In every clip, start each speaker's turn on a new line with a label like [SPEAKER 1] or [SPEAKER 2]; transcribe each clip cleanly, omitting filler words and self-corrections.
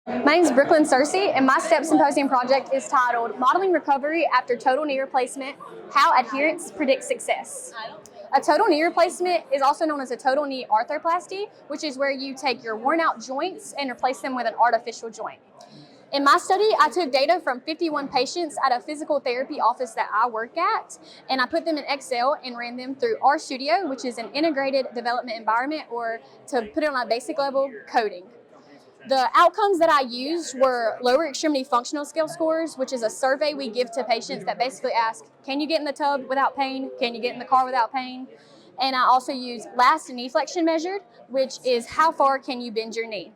[SPEAKER 1] My name is Cersey, and my STEP Symposium project is titled Modeling Recovery After Total Knee Replacement, How Adherence Predicts Success. A total knee replacement is also known as a total knee arthroplasty, which is where you take your worn out joints and replace them with an artificial joint. In my study, I took data from 51 patients at a physical therapy office that I work at, and I put them in Excel and ran them through RStudio, which is an integrated development environment, or to put it on a basic level, coding. The outcomes that I used were lower extremity functional scale scores, which is a survey we give to patients that basically ask, can you get in the tub without pain? Can you get in the car without pain? And I also used last knee flexion measured, which is how far can you bend your knee?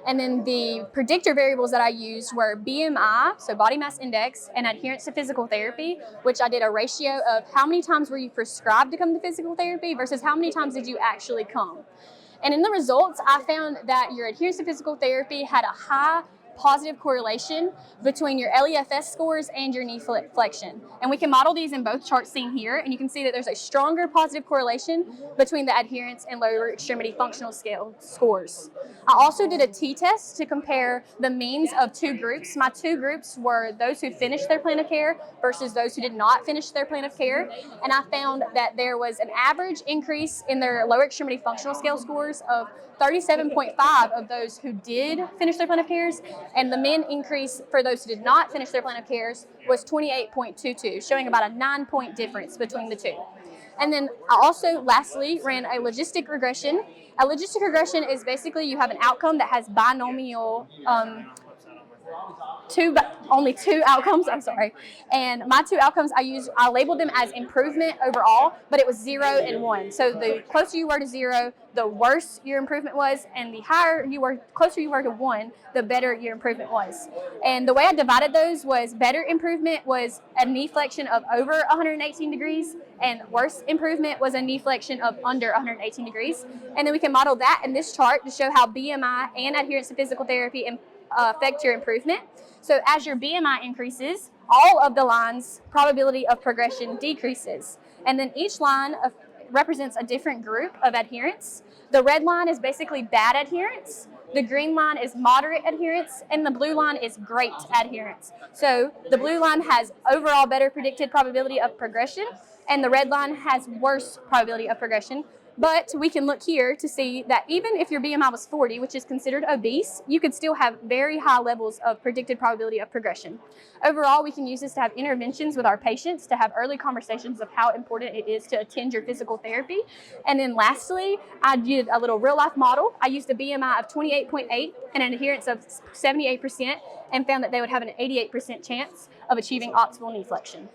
[SPEAKER 1] And then the predictor variables that I used were BMI, so body mass index, and adherence to physical therapy, which I did a ratio of how many times were you prescribed to come to physical therapy versus how many times did you actually come. And in the results, I found that your adherence to physical therapy had a high positive correlation between your LEFS scores and your knee flexion. And we can model these in both charts seen here, and you can see that there's a stronger positive correlation between the adherence and lower extremity functional scale scores. I also did a t-test to compare the means of two groups. My two groups were those who finished their plan of care versus those who did not finish their plan of care. And I found that there was an average increase in their lower extremity functional scale scores of 37.5 of those who did finish their plan of cares, and the mean increase for those who did not finish their plan of cares was 28.22, showing about a 9-point difference between the two. And then I also, lastly, ran a logistic regression. A logistic regression is basically you have an outcome that has binomial only two outcomes, And my two outcomes I labeled them as improvement overall, but it was 0 and 1. So the closer you were to 0, the worse your improvement was, and the closer you were to 1, the better your improvement was. And the way I divided those was better improvement was a knee flexion of over 118 degrees, and worse improvement was a knee flexion of under 118 degrees. And then we can model that in this chart to show how BMI and adherence to physical therapy affect your improvement. So as your BMI increases, all of the lines' probability of progression decreases. And then each line represents a different group of adherence. The red line is basically bad adherence, the green line is moderate adherence, and the blue line is great adherence. So the blue line has overall better predicted probability of progression, and the red line has worse probability of progression. But we can look here to see that even if your BMI was 40, which is considered obese, you could still have very high levels of predicted probability of progression. Overall, we can use this to have interventions with our patients, to have early conversations of how important it is to attend your physical therapy. And then lastly, I did a little real-life model. I used a BMI of 28.8 and an adherence of 78% and found that they would have an 88% chance of achieving optimal knee flexion.